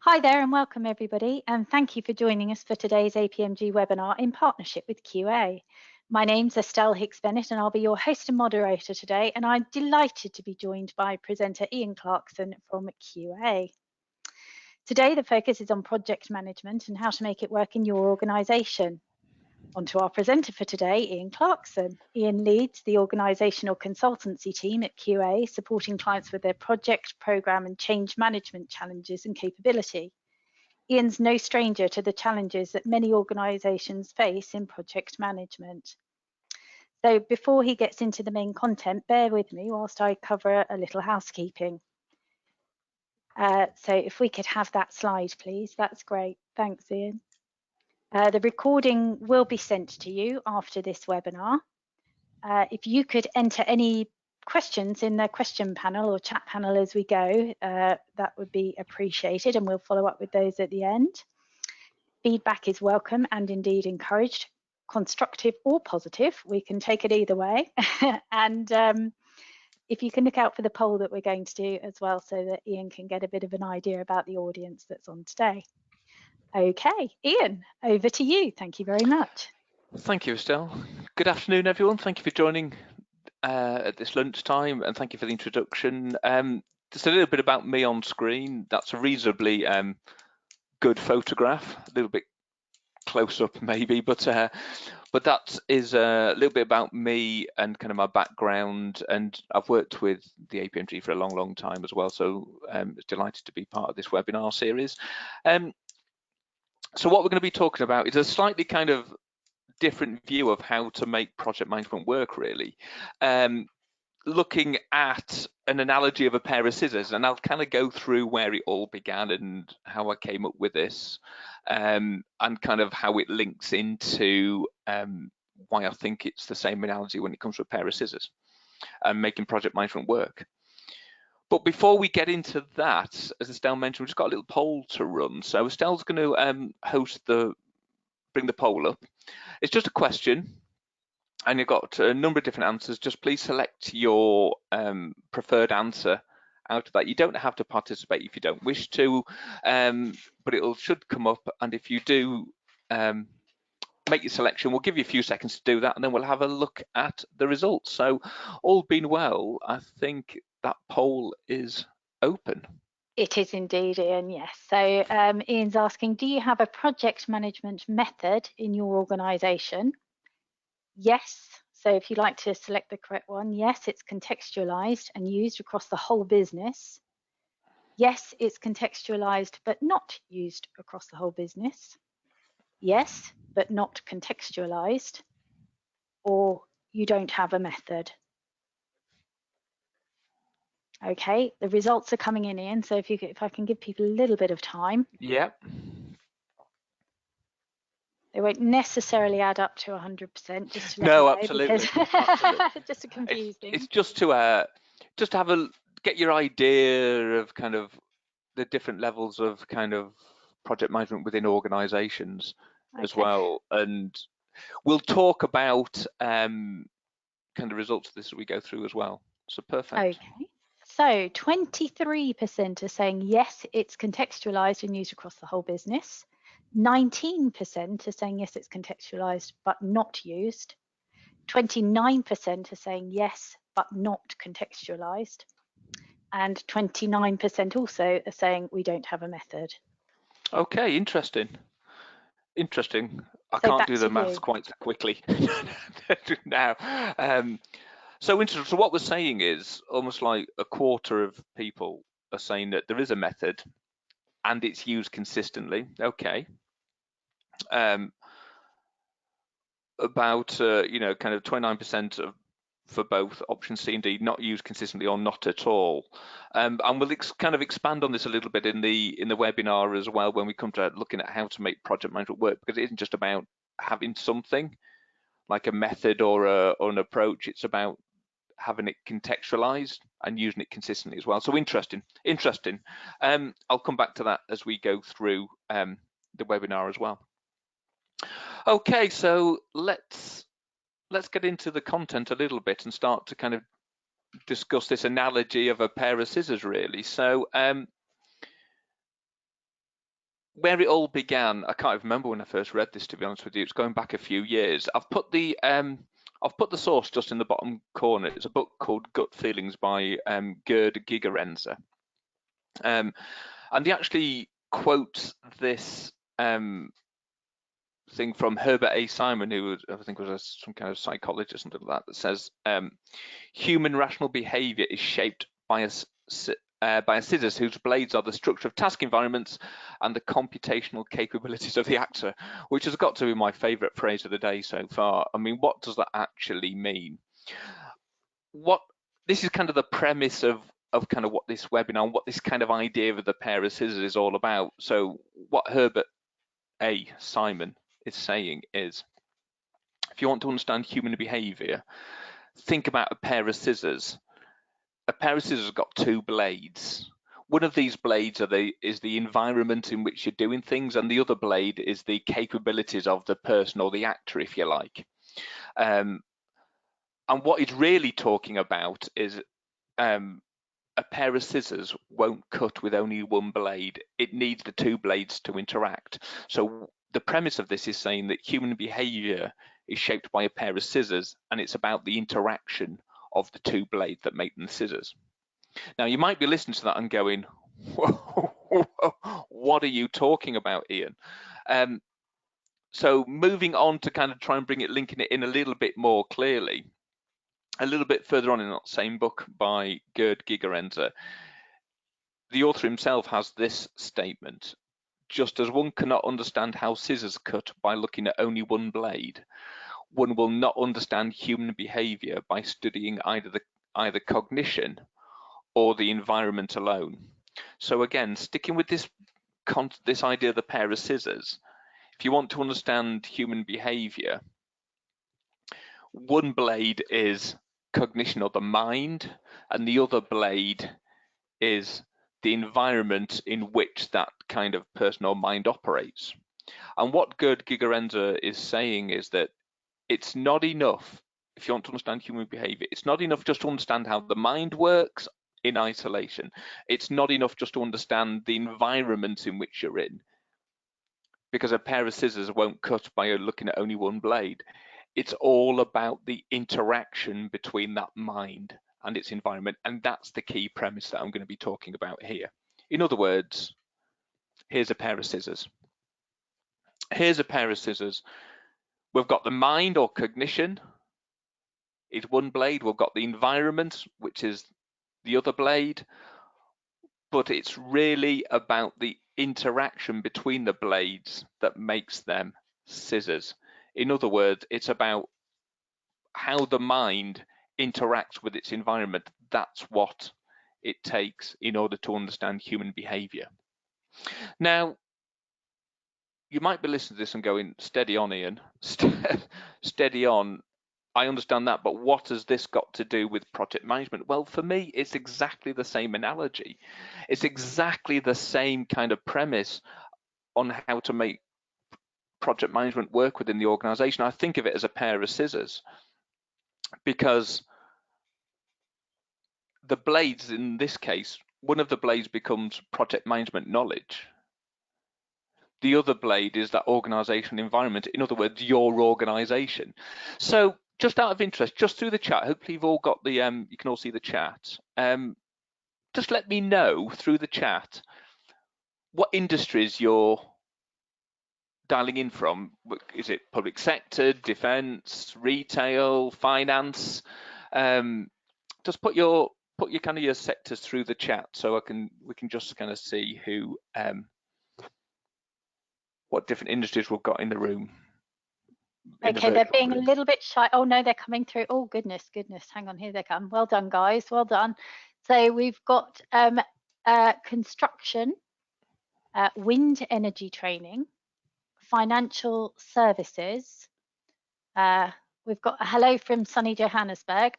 Hi there and welcome everybody, and thank you for joining us for today's APMG webinar in partnership with QA. My name's Estelle Hicks-Bennett and I'll be your host and moderator today, and I'm delighted to be joined by presenter Ian Clarkson from QA. Today the focus is on project management and how to make it work in your organisation. On to our presenter for today, Ian Clarkson. Ian leads the Organisational Consultancy team at QA, supporting clients with their project, programme and change management challenges and capability. Ian's no stranger to the challenges that many organisations face in project management. So before he gets into the main content, bear with me whilst I cover a little housekeeping. So if we could have that slide, please, that's great. Thanks, Ian. The recording will be sent to you after this webinar. If you could enter any questions in the question panel or chat panel as we go, that would be appreciated, and we'll follow up with those at the end. Feedback is welcome and indeed encouraged, constructive or positive. We can take it either way. And if you can look out for the poll that we're going to do as well, so that Ian can get a bit of an idea about the audience that's on today. Okay, Ian, over to you. Thank you very much. Thank you, Estelle. Good afternoon, everyone. Thank you for joining at this lunchtime, and thank you for the introduction. Just a little bit about me on screen. That's a reasonably good photograph, a little bit close up maybe, but that is a little bit about me and kind of my background. And I've worked with the APMG for a long time as well, so delighted to be part of this webinar series. So what we're going to be talking about is a slightly kind of different view of how to make project management work, really. Looking at an analogy of a pair of scissors, and I'll kind of go through where it all began and how I came up with this, and kind of how it links into why I think it's the same analogy when it comes to a pair of scissors and making project management work. But before we get into that, as Estelle mentioned, we've just got a little poll to run. So Estelle's going to bring the poll up. It's just a question, and you've got a number of different answers. Just please select your preferred answer out of that. You don't have to participate if you don't wish to, but it should come up. And if you do make your selection, we'll give you a few seconds to do that, and then we'll have a look at the results. So all being well, I think that poll is open. It is indeed, Ian, yes. So Ian's asking, do you have a project management method in your organisation? Yes. So if you'd like to select the correct one, yes, it's contextualised and used across the whole business. Yes, it's contextualised but not used across the whole business. Yes, but not contextualised. Or you don't have a method. Okay, the results are coming in, Ian. So if I can give people a little bit of time. Yeah. They won't necessarily add up to 100%. Just to no, absolutely. Absolutely. Just to confuse things. It's just to get your idea of kind of the different levels of kind of project management within organisations as well, and we'll talk about kind of results of this as we go through as well. So perfect. Okay. So 23% are saying yes, it's contextualised and used across the whole business. 19% are saying yes, it's contextualised but not used. 29% are saying yes, but not contextualised. And 29% also are saying we don't have a method. Okay, interesting. I can't do the maths quite so quickly now. So interesting. So what we're saying is almost like a quarter of people are saying that there is a method and it's used consistently. Okay. About kind of 29% for both option C and D, not used consistently or not at all. And we'll kind of expand on this a little bit in the webinar as well when we come to looking at how to make project management work, because it isn't just about having something like a method or an approach. It's about having it contextualized and using it consistently as well. So interesting. I'll come back to that as we go through the webinar as well. Okay, so let's get into the content a little bit and start to kind of discuss this analogy of a pair of scissors, really. So where it all began, I can't even remember when I first read this, to be honest with you. It's going back a few years. I've put the source just in the bottom corner. It's a book called Gut Feelings by Gerd Gigerenzer. And he actually quotes this thing from Herbert A. Simon, who I think was some kind of psychologist or something like that, that says human rational behaviour is shaped by a scissors whose blades are the structure of task environments and the computational capabilities of the actor, which has got to be my favourite phrase of the day so far. I mean, what does that actually mean? This is kind of the premise of kind of what this webinar and what this kind of idea of the pair of scissors is all about. So what Herbert A. Simon is saying is, if you want to understand human behaviour, think about a pair of scissors. A pair of scissors has got two blades. One of these blades is the environment in which you're doing things, and the other blade is the capabilities of the person or the actor, if you like. And what it's really talking about is a pair of scissors won't cut with only one blade. It needs the two blades to interact. So the premise of this is saying that human behavior is shaped by a pair of scissors, and it's about the interaction of the two blades that make them scissors. Now, you might be listening to that and going, whoa, what are you talking about, Ian? So moving on to kind of try and linking it in a little bit more clearly, a little bit further on in that same book by Gerd Gigerenzer, the author himself has this statement: just as one cannot understand how scissors cut by looking at only one blade, one will not understand human behavior by studying either cognition or the environment alone. So again, sticking with this idea of the pair of scissors, if you want to understand human behavior, one blade is cognition or the mind, and the other blade is the environment in which that kind of person or mind operates. And what Gerd Gigerenzer is saying is that it's not enough, if you want to understand human behavior, it's not enough just to understand how the mind works in isolation. It's not enough just to understand the environment in which you're in, because a pair of scissors won't cut by looking at only one blade. It's all about the interaction between that mind and its environment, and that's the key premise that I'm going to be talking about here. In other words, here's a pair of scissors. Here's a pair of scissors. We've got the mind or cognition, is one blade. We've got the environment, which is the other blade, but it's really about the interaction between the blades that makes them scissors. In other words, it's about how the mind interacts with its environment. That's what it takes in order to understand human behavior. Now, you might be listening to this and going, steady on, Ian, steady on. I understand that, but what has this got to do with project management? Well, for me, it's exactly the same analogy. It's exactly the same kind of premise on how to make project management work within the organization. I think of it as a pair of scissors, because the blades, in this case, one of the blades becomes project management knowledge. The other blade is that organizational environment. In other words, your organization. So just out of interest, just through the chat, hopefully you've all got the, you can all see the chat. Just let me know through the chat what industries you're dialing in from. Is it public sector, defense, retail, finance? Just put your kind of your sectors through the chat, so we can just kind of see who what different industries we've got in the room. Okay, they're being a little bit shy. Oh no, they're coming through. Oh goodness, hang on, here they come. Well done, guys, well done. So we've got construction, wind energy training, financial services. We've got a hello from sunny Johannesburg.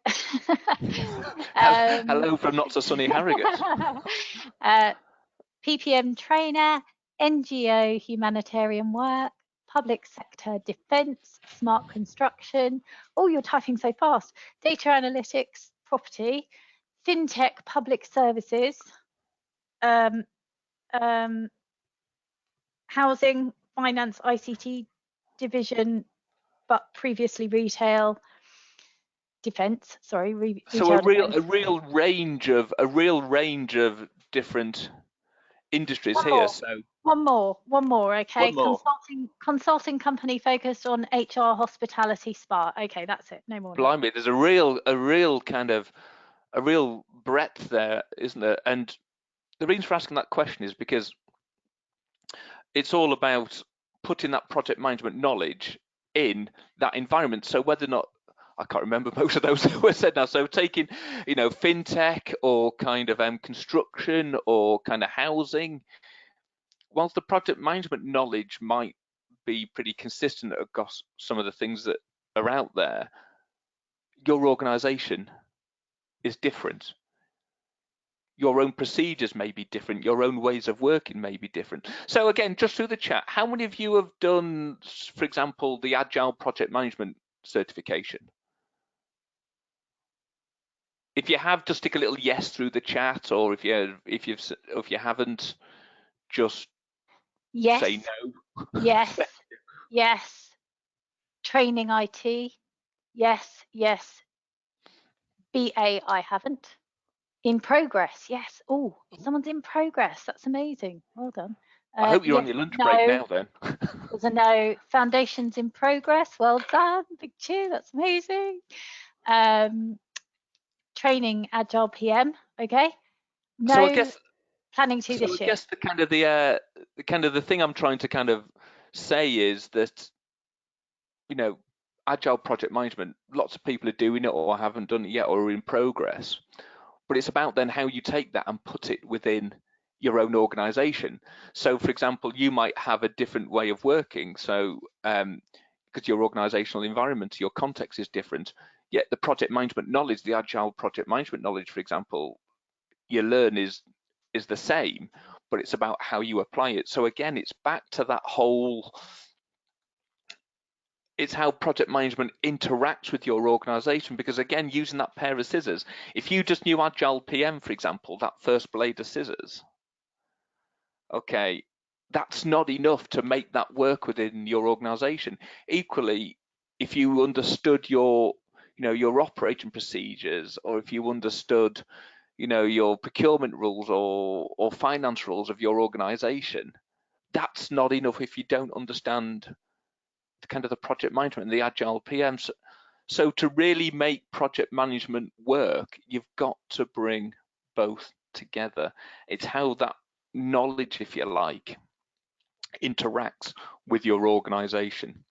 Hello from not so sunny Harrogate. PPM trainer, NGO humanitarian work, public sector defence, smart construction. Oh, you're typing so fast. Data analytics, property, fintech, public services, housing, finance, ICT division, but previously retail, defence. Sorry, So retail defence. a real range of different industries One here. more. So One more. Okay, one more. consulting company focused on HR, hospitality, spa. Okay, that's it. No more. Blimey, there's a real breadth there, isn't there? And the reason for asking that question is because it's all about putting that project management knowledge in that environment. So whether or not, I can't remember most of those that were said now. So taking, fintech or kind of construction or kind of housing, whilst the project management knowledge might be pretty consistent across some of the things that are out there, your organisation is different. Your own procedures may be different. Your own ways of working may be different. So again, just through the chat, how many of you have done, for example, the Agile Project Management certification? If you have, just stick a little yes through the chat, or if you haven't, just say no. Yes. Yes. Training IT. Yes. BA, I haven't. In progress. Yes. Oh, someone's in progress. That's amazing. Well done. I hope you're on Yes, your lunch break now then. There's a no. Foundations in progress. Well done. Big cheer. That's amazing. Training Agile PM. Okay. No. So I guess Planning to this year. the kind of the thing I'm trying to kind of say is that, Agile project management, lots of people are doing it or haven't done it yet or are in progress. But it's about then how you take that and put it within your own organization. So for example, you might have a different way of working. So because your organizational environment, your context is different, yet the project management knowledge, the Agile project management knowledge, for example, you learn is the same, but it's about how you apply it. So again, it's back to that whole, it's how project management interacts with your organization, because again, using that pair of scissors, if you just knew Agile PM, for example, that first blade of scissors, okay, that's not enough to make that work within your organization. Equally, if you understood your operating procedures, or if you understood your procurement rules or finance rules of your organization, that's not enough if you don't understand kind of the project management and the Agile PMs. So to really make project management work, you've got to bring both together. It's how that knowledge, if you like, interacts with your organization,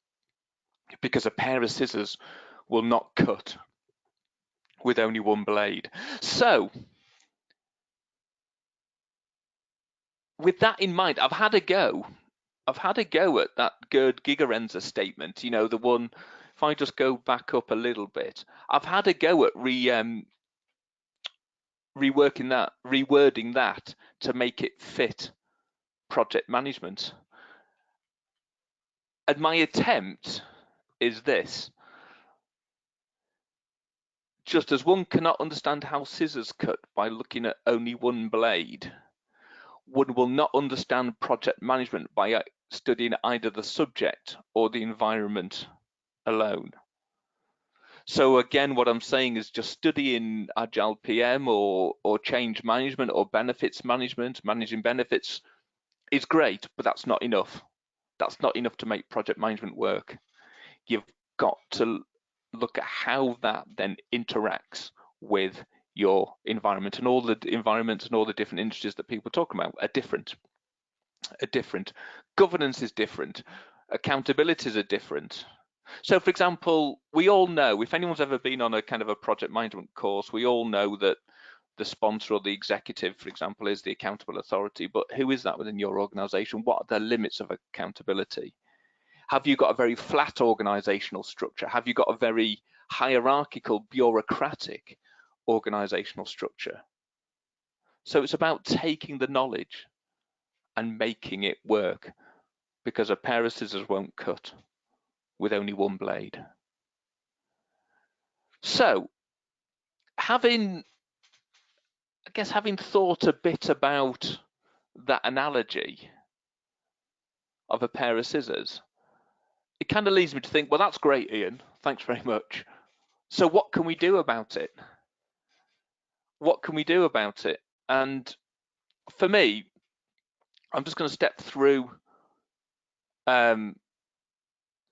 because a pair of scissors will not cut with only one blade. So with that in mind, I've had a go at that Gerd Gigerenzer statement, the one, if I just go back up a little bit, I've had a go at rewording that to make it fit project management. And my attempt is this: just as one cannot understand how scissors cut by looking at only one blade, one will not understand project management by studying either the subject or the environment alone. So again, what I'm saying is just studying Agile PM or change management or benefits management, managing benefits, is great, but that's not enough. That's not enough to make project management work. You've got to look at how that then interacts with your environment, and all the environments and all the different industries that people talk about are different. Governance is different. Accountabilities are different. So for example, we all know, if anyone's ever been on a kind of a project management course, we all know that the sponsor or the executive, for example, is the accountable authority. But who is that within your organization? What are the limits of accountability? Have you got a very flat organizational structure? Have you got a very hierarchical, bureaucratic organizational structure? So it's about taking the knowledge and making it work, because a pair of scissors won't cut with only one blade. So having thought a bit about that analogy, of a pair of scissors, it kind of leads me to think, well, that's great, Ian. Thanks very much. So what can we do about it? What can we do about it? And for me, I'm just going to step through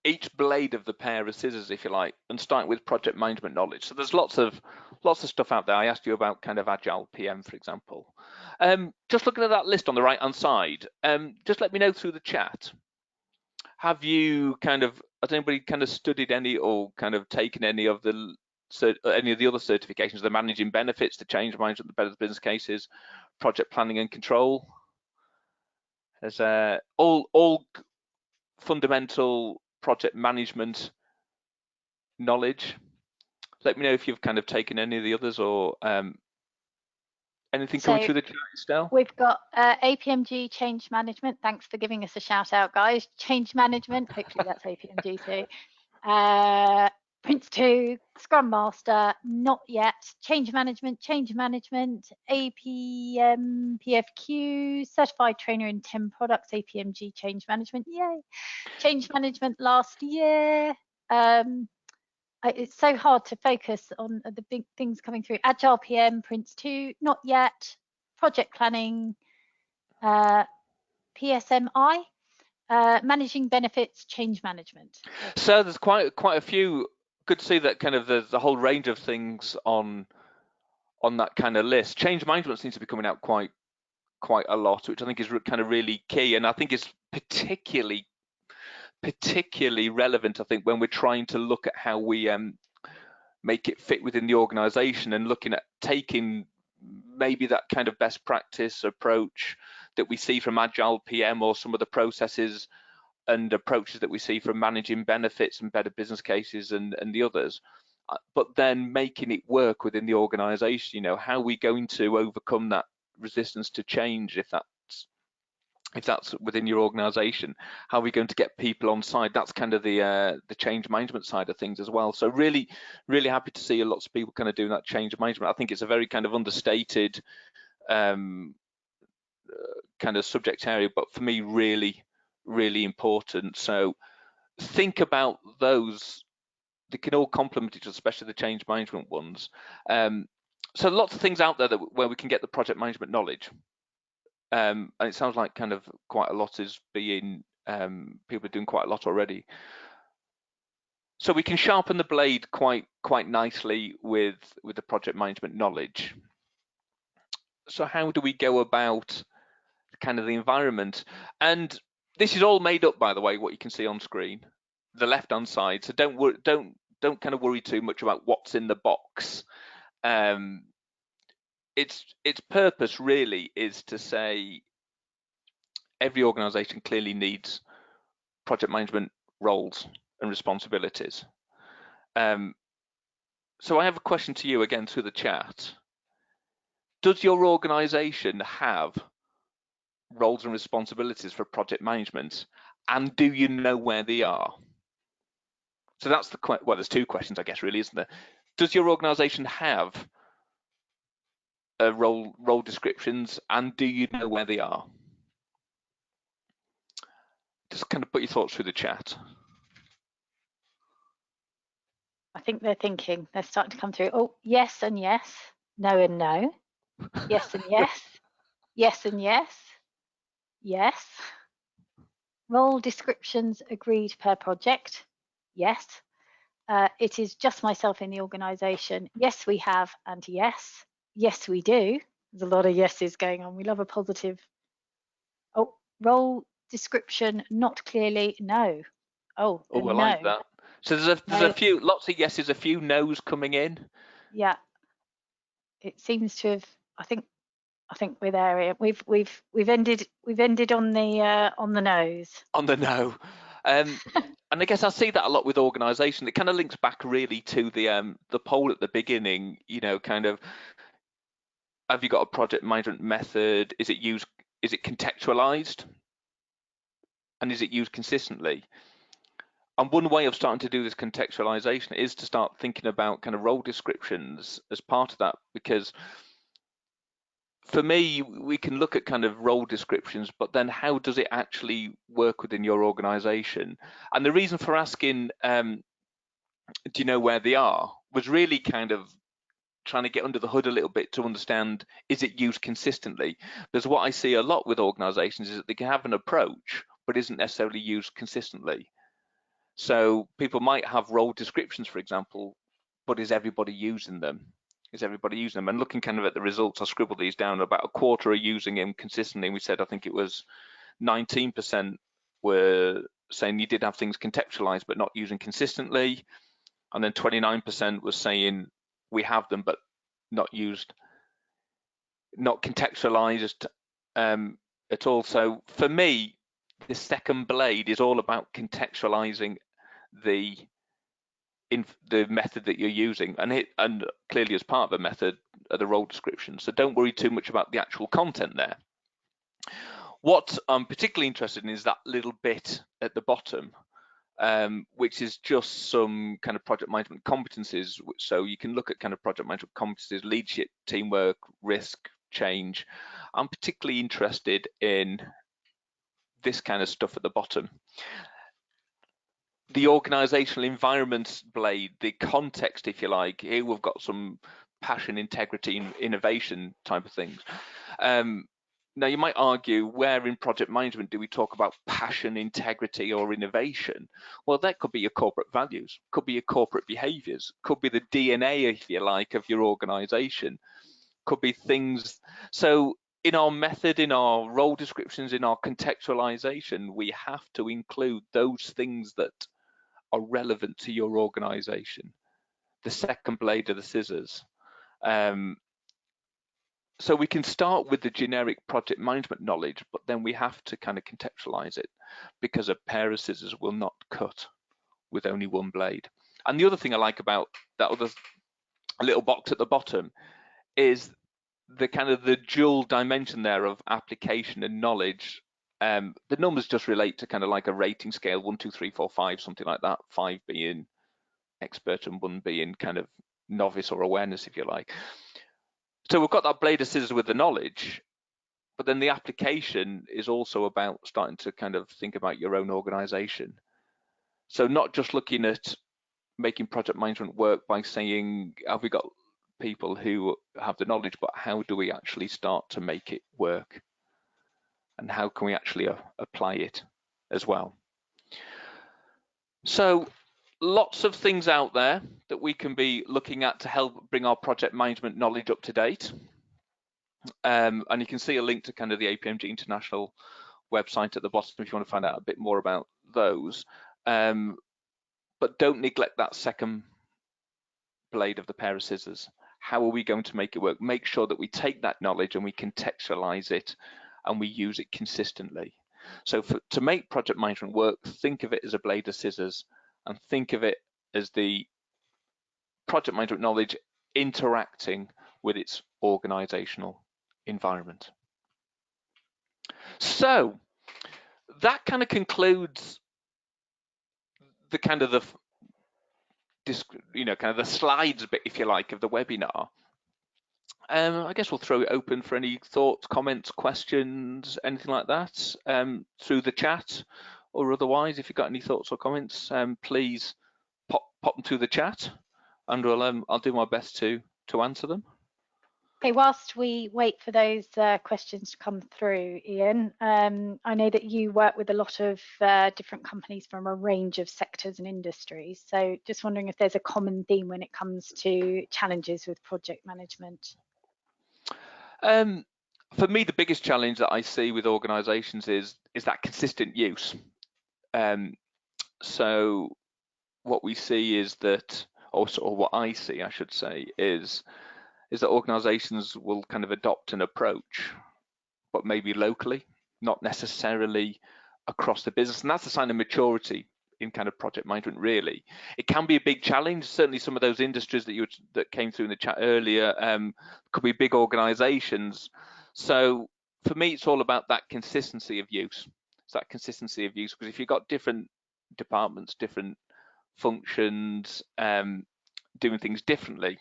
each blade of the pair of scissors, if you like, and start with project management knowledge. So there's lots of stuff out there. I asked you about kind of agile PM, for example. Just looking at that list on the right hand side, just let me know through the chat. Have you has anybody kind of studied any or kind of taken any of the other certifications, the managing benefits, the change management, the better business cases, project planning and control? There's all fundamental project management knowledge. Let me know if you've kind of taken any of the others or anything coming through the chat, Estelle. We've got APMG change management. Thanks for giving us a shout out, guys. Change management. Hopefully that's APMG too. Prince 2, Scrum Master, not yet. Change management, APM, PFQ, certified trainer in 10 products, APMG change management, yay. Change management last year. It's so hard to focus on the big things coming through. Agile PM, Prince 2, not yet. Project planning, PSMI, managing benefits, change management. So there's quite a few. Good to see that kind of there's a whole range of things on that kind of list. Change management seems to be coming out quite a lot, which I think is kind of really key, and I think is particularly relevant, I think, when we're trying to look at how we make it fit within the organization and looking at taking maybe that kind of best practice approach that we see from Agile PM or some of the processes and approaches that we see from managing benefits and better business cases and the others, but then making it work within the organization. You know, how are we going to overcome that resistance to change if that's within your organization? How are we going to get people on side? That's kind of the change management side of things as well. So really happy to see lots of people kind of doing that change management. I think it's a very kind of understated kind of subject area, but for me really important. So think about those. They can all complement each other, especially the change management ones. So lots of things out there where we can get the project management knowledge. And it sounds like kind of quite a lot is being, people are doing quite a lot already. So we can sharpen the blade quite nicely with the project management knowledge. So how do we go about kind of the environment? And this is all made up, by the way, what you can see on screen, the left-hand side. So don't kind of worry too much about what's in the box. Its purpose really is to say every organization clearly needs project management roles and responsibilities. So I have a question to you again through the chat. Does your organization have roles and responsibilities for project management, and do you know where they are? So that's the well, there's two questions, I guess, really, isn't there? Does your organization have role descriptions, and do you know where they are? Just kind of put your thoughts through the chat. I think they're thinking. They're starting to come through. Oh, yes and yes, no and no, yes and yes, yes and yes, yes. Role descriptions agreed per project. Yes. It is just myself in the organisation. Yes, we have, and yes. Yes, we do. There's a lot of yeses going on. We love a positive. Oh, role description not clearly. No. Oh, I no. like that. So there's a few, lots of yeses, a few nos coming in. Yeah. It seems to have. I think we're there. We've ended on the nose. On the no. And I guess I see that a lot with organisation. It kind of links back really to the poll at the beginning. You know, kind of, have you got a project management method? Is it contextualized? And is it used consistently? And one way of starting to do this contextualization is to start thinking about kind of role descriptions as part of that, because for me, we can look at kind of role descriptions, but then how does it actually work within your organization? And the reason for asking, do you know where they are, was really kind of trying to get under the hood a little bit to understand, is it used consistently? Because what I see a lot with organizations is that they can have an approach, but isn't necessarily used consistently. So people might have role descriptions, for example, but is everybody using them? Is everybody using them? And looking kind of at the results, I scribbled these down. About a quarter are using them consistently. And we said, I think it was 19% were saying you did have things contextualized but not using consistently. And then 29% was saying we have them but not used, not contextualized at all. So for me, the second blade is all about contextualizing the method that you're using, and clearly as part of a method are the role descriptions. So don't worry too much about the actual content there. What I'm particularly interested in is that little bit at the bottom, which is just some kind of project management competencies. So you can look at kind of project management competencies, leadership, teamwork, risk, change. I'm particularly interested in this kind of stuff at the bottom. The organizational environment blade, the context, if you like. Here we've got some passion, integrity, and innovation type of things. Now you might argue, where in project management do we talk about passion, integrity, or innovation? Well, that could be your corporate values, could be your corporate behaviors, could be the DNA, if you like, of your organization, could be things. So in our method, in our role descriptions, in our contextualization, we have to include those things that are relevant to your organization, the second blade of the scissors. So we can start with the generic project management knowledge, but then we have to kind of contextualize it, because a pair of scissors will not cut with only one blade. And the other thing I like about that other little box at the bottom is the kind of the dual dimension there of application and knowledge. The numbers just relate to kind of like a rating scale, 1, 2, 3, 4, 5, something like that, 5 being expert and 1 being kind of novice or awareness, if you like. So we've got that blade of scissors with the knowledge, but then the application is also about starting to kind of think about your own organization. So not just looking at making project management work by saying, have we got people who have the knowledge, but how do we actually start to make it work? And how can we actually apply it as well? So lots of things out there that we can be looking at to help bring our project management knowledge up to date. And you can see a link to kind of the APMG International website at the bottom if you want to find out a bit more about those. But don't neglect that second blade of the pair of scissors. How are we going to make it work? Make sure that we take that knowledge and we contextualize it and we use it consistently. So to make project management work, think of it as a blade of scissors, and think of it as the project management knowledge interacting with its organizational environment. So that kind of concludes the kind of the slides bit, if you like, of the webinar. I guess we'll throw it open for any thoughts, comments, questions, anything like that, through the chat or otherwise. If you've got any thoughts or comments, please pop them through the chat, and I'll do my best to answer them. Okay, whilst we wait for those questions to come through, Ian, I know that you work with a lot of different companies from a range of sectors and industries. So just wondering if there's a common theme when it comes to challenges with project management. For me, the biggest challenge that I see with organizations is that consistent use. So what we see is that, or what I see, I should say, is that organizations will kind of adopt an approach, but maybe locally, not necessarily across the business. And that's a sign of maturity in kind of project management, really. It can be a big challenge. Certainly some of those industries that came through in the chat earlier could be big organizations. So for me, it's all about that consistency of use. It's that consistency of use, because if you've got different departments, different functions, doing things differently,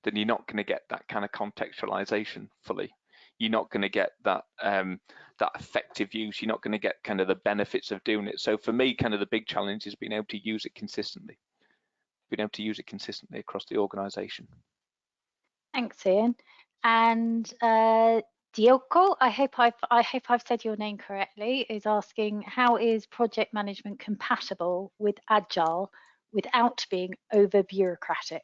then you're not going to get that kind of contextualization fully. You're not going to get that that effective use. You're not going to get kind of the benefits of doing it. So for me, kind of the big challenge is being able to use it consistently, across the organisation. Thanks, Ian. And Dioko, I hope I've said your name correctly, is asking, how is project management compatible with Agile without being over bureaucratic?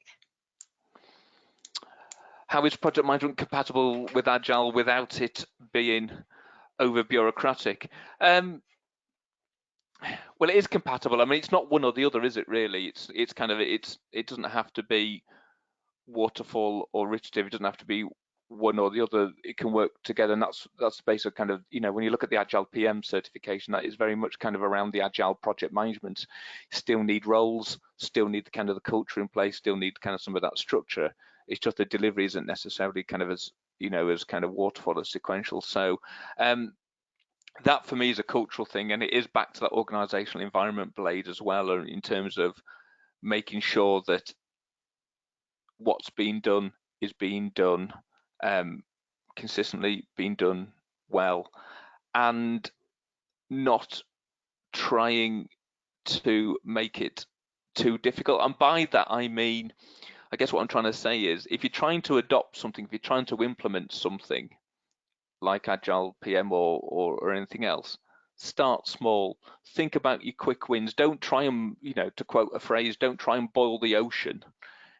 How is project management compatible with Agile without it being over bureaucratic? Well, it is compatible. I mean, it's not one or the other, is it? Really, it's kind of it doesn't have to be waterfall or iterative. It doesn't have to be one or the other. It can work together, and that's the basic kind of, you know, when you look at the Agile PM certification, that is very much kind of around the Agile project management. Still need roles, still need the kind of the culture in place, still need kind of some of that structure. It's just the delivery isn't necessarily kind of as, you know, as kind of waterfall or sequential. So that for me is a cultural thing, and it is back to that organizational environment blade as well, in terms of making sure that what's being done is being done consistently, being done well, and not trying to make it too difficult. And by that I mean, I guess what I'm trying to say is, if you're trying to adopt something, if you're trying to implement something like Agile PM or anything else, start small. Think about your quick wins. Don't try and, you know, to quote a phrase, don't try and boil the ocean,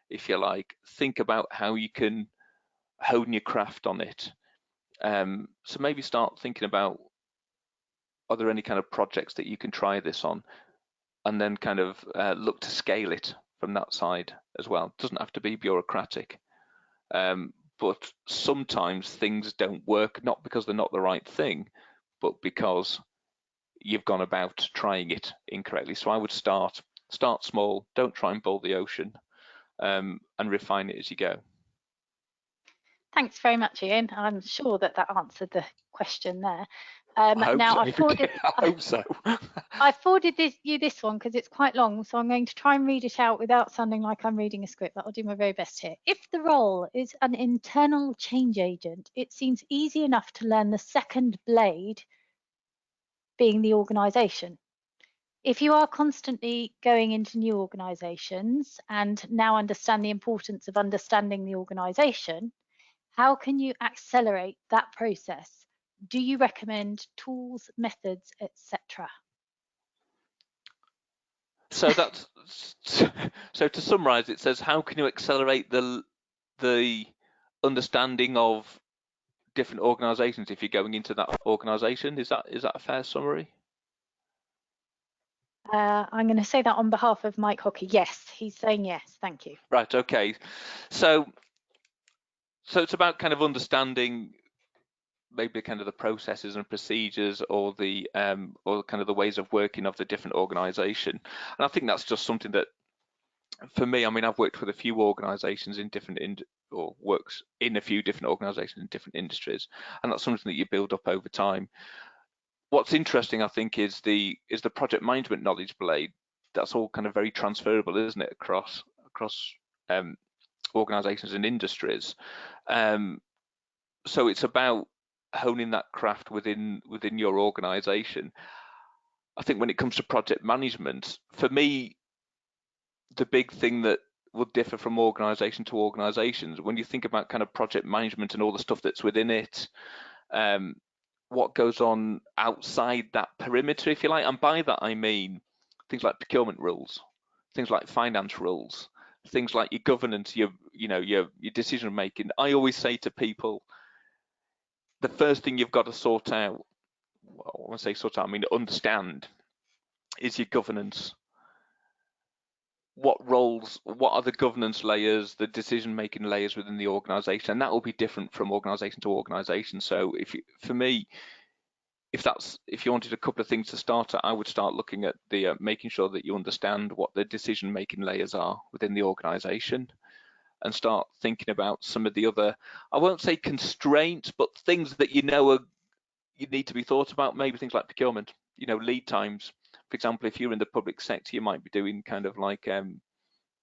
if you like. Think about how you can hone your craft on it. So maybe start thinking about, are there any kind of projects that you can try this on, and then kind of look to scale it from that side as well. It doesn't have to be bureaucratic, but sometimes things don't work, not because they're not the right thing, but because you've gone about trying it incorrectly. So I would start small, don't try and boil the ocean, and refine it as you go. Thanks very much, Ian. I'm sure that answered the question there. I hope so. I forwarded you this one because it's quite long, so I'm going to try and read it out without sounding like I'm reading a script, but I'll do my very best here. If the role is an internal change agent, it seems easy enough to learn the second blade, being the organisation. If you are constantly going into new organisations and now understand the importance of understanding the organisation, how can you accelerate that process? Do you recommend tools, methods, etc.? So to summarize, it says, how can you accelerate the understanding of different organizations if you're going into that organization? Is that a fair summary? I'm going to say that on behalf of Mike Hockey. Yes, he's saying yes. Thank you. Right. Okay. So it's about kind of understanding maybe kind of the processes and procedures, or kind of the ways of working of the different organization. And I think that's just something that, for me, I mean, I've worked with a few organizations in different or works in a few different organizations in different industries, and that's something that you build up over time. What's interesting, I think, is the project management knowledge blade. That's all kind of very transferable, isn't it, across organizations and industries. So it's about honing that craft within your organization. I think when it comes to project management, for me, the big thing that will differ from organization to organizations, when you think about kind of project management and all the stuff that's within it, what goes on outside that perimeter, if you like. And by that I mean things like procurement rules, things like finance rules, things like your governance, your decision making. I always say to people, the first thing you've got to sort out, well, when I say sort out, I mean understand, is your governance. What are the governance layers, the decision making layers within the organization? And that will be different from organization to organization. So for me, if you wanted a couple of things to start at, I would start looking at the making sure that you understand what the decision making layers are within the organization, and start thinking about some of the other, I won't say constraints, but things that you need to be thought about. Maybe things like procurement, lead times. For example, if you're in the public sector, you might be doing kind of like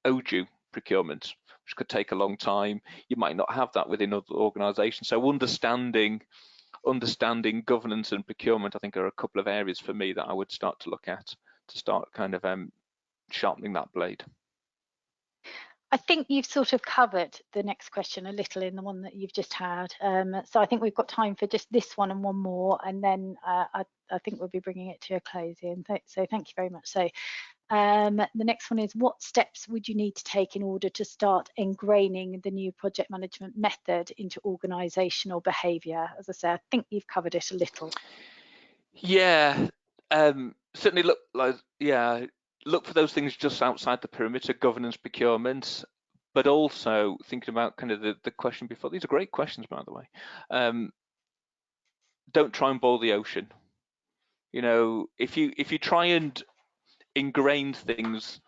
OJU procurement. which could take a long time. You might not have that within other organisations. So understanding governance and procurement, I think, are a couple of areas for me that I would start to look at to start kind of sharpening that blade. I think you've sort of covered the next question a little in the one that you've just had. So I think we've got time for just this one and one more, and then I think we'll be bringing it to a close, Ian. So thank you very much. So the next one is, what steps would you need to take in order to start ingraining the new project management method into organisational behaviour? As I say, I think you've covered it a little. Yeah, certainly look for those things just outside the perimeter, governance, procurement, but also thinking about kind of the question before. These are great questions, by the way. Don't try and boil the ocean. You know, if you try and ingrain things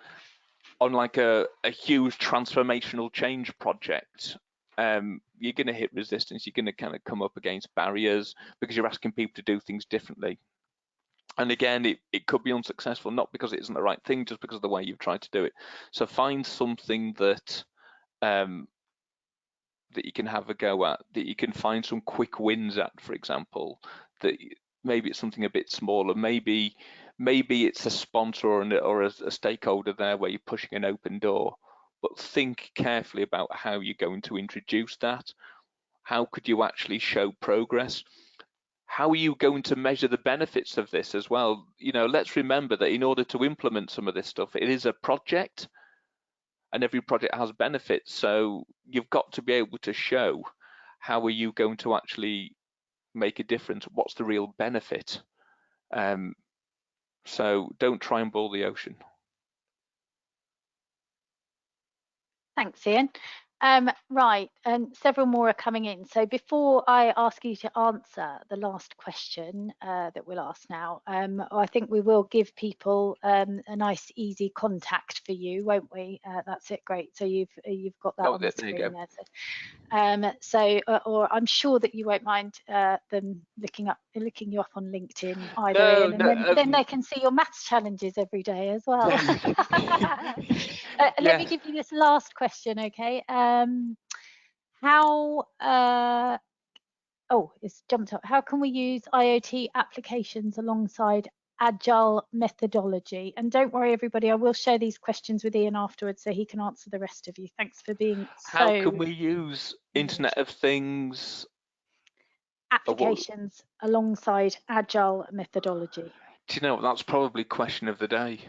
on like a huge transformational change project, you're going to hit resistance. You're going to kind of come up against barriers because you're asking people to do things differently. And again, it could be unsuccessful, not because it isn't the right thing, just because of the way you've tried to do it. So find something that that you can have a go at, that you can find some quick wins at, for example. That maybe it's something a bit smaller, maybe it's a sponsor or a stakeholder there where you're pushing an open door. But think carefully about how you're going to introduce that. How could you actually show progress? How are you going to measure the benefits of this as well? You know, let's remember that in order to implement some of this stuff, it is a project, and every project has benefits. So you've got to be able to show how are you going to actually make a difference? What's the real benefit? So don't try and boil the ocean. Thanks, Ian. Right, and several more are coming in. So before I ask you to answer the last question that we'll ask now, I think we will give people a nice, easy contact for you, won't we? That's it. Great. So you've got that on the screen there. So, or I'm sure that you won't mind them looking you up on LinkedIn either, Ian, and then they can see your maths challenges every day as well. Let me give you this last question, okay? It's jumped up. How can we use IoT applications alongside agile methodology? And don't worry, everybody, I will share these questions with Ian afterwards so he can answer the rest of you. Thanks for being How can we use Internet of Things applications alongside agile methodology? Do you know, that's probably question of the day.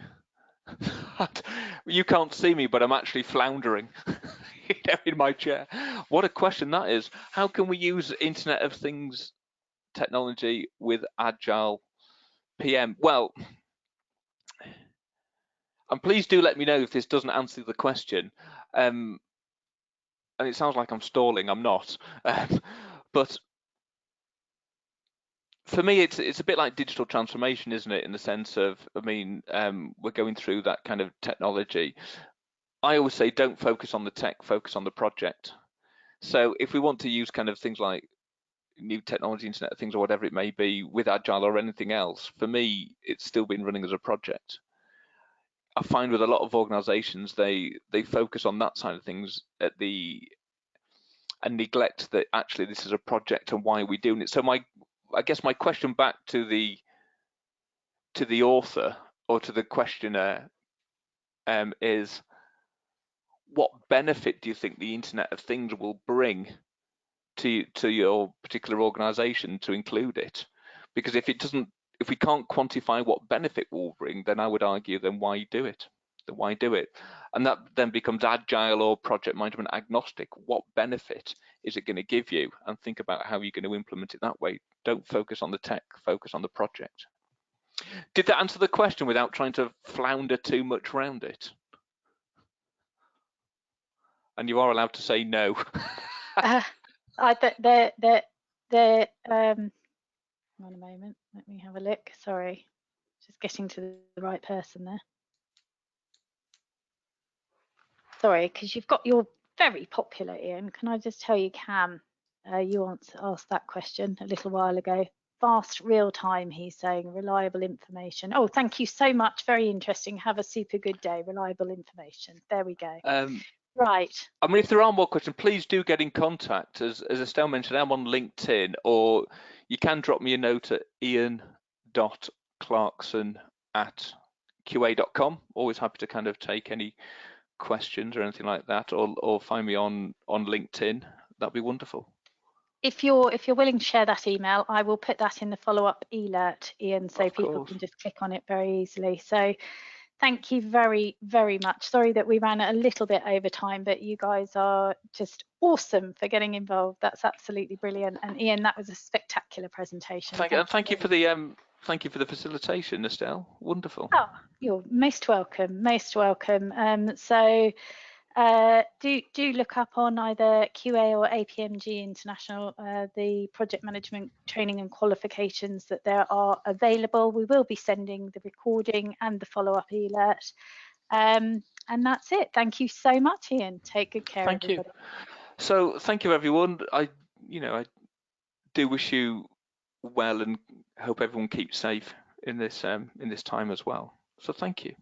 You can't see me, but I'm actually floundering in my chair. What a question that is. How can we use Internet of Things technology with agile PM? Well, and please do let me know if this doesn't answer the question. And it sounds like I'm stalling. I'm not. But for me, it's a bit like digital transformation, isn't it? In the sense of, I mean, we're going through that kind of technology. I always say, don't focus on the tech, focus on the project. So if we want to use kind of things like new technology, Internet of Things, or whatever it may be, with Agile or anything else, for me, it's still been running as a project. I find with a lot of organizations, they focus on that side of things and neglect that actually this is a project and why are we doing it. So I guess my question back to the author or to the questioner is, what benefit do you think the Internet of Things will bring to your particular organization to include it? Because if we can't quantify what benefit will bring, then I would argue, then why do it? And that then becomes agile or project management agnostic. What benefit is it going to give you? And think about how you're going to implement it that way. Don't focus on the tech, focus on the project. Did that answer the question without trying to flounder too much around it? And you are allowed to say no. One moment, let me have a look. Sorry, just getting to the right person there. Sorry, because you've got your very popular, Ian. Can I just tell you, Cam, you asked that question a little while ago. Fast, real time, he's saying, reliable information. Oh, thank you so much. Very interesting. Have a super good day. Reliable information. There we go. Right. I mean, if there are more questions, please do get in contact. As Estelle mentioned, I'm on LinkedIn, or you can drop me a note at ian.clarkson@qa.com. Always happy to kind of take any questions or anything like that, or find me on LinkedIn. That'd be wonderful. If you're willing to share that email, I will put that in the follow-up alert, Ian, so people can just click on it very easily. So thank you very, very much. Sorry that we ran a little bit over time, but you guys are just awesome for getting involved. That's absolutely brilliant. And Ian, that was a spectacular presentation. Thank you for the facilitation, Estelle. Wonderful. Oh, you're most welcome. Most welcome. Do look up on either QA or APMG International the project management training and qualifications that there are available. We will be sending the recording and the follow-up alert. And that's it. Thank you so much, Ian. Take good care, Thank everybody. you. So thank you, everyone. I do wish you well and hope everyone keeps safe in this time as well. So thank you.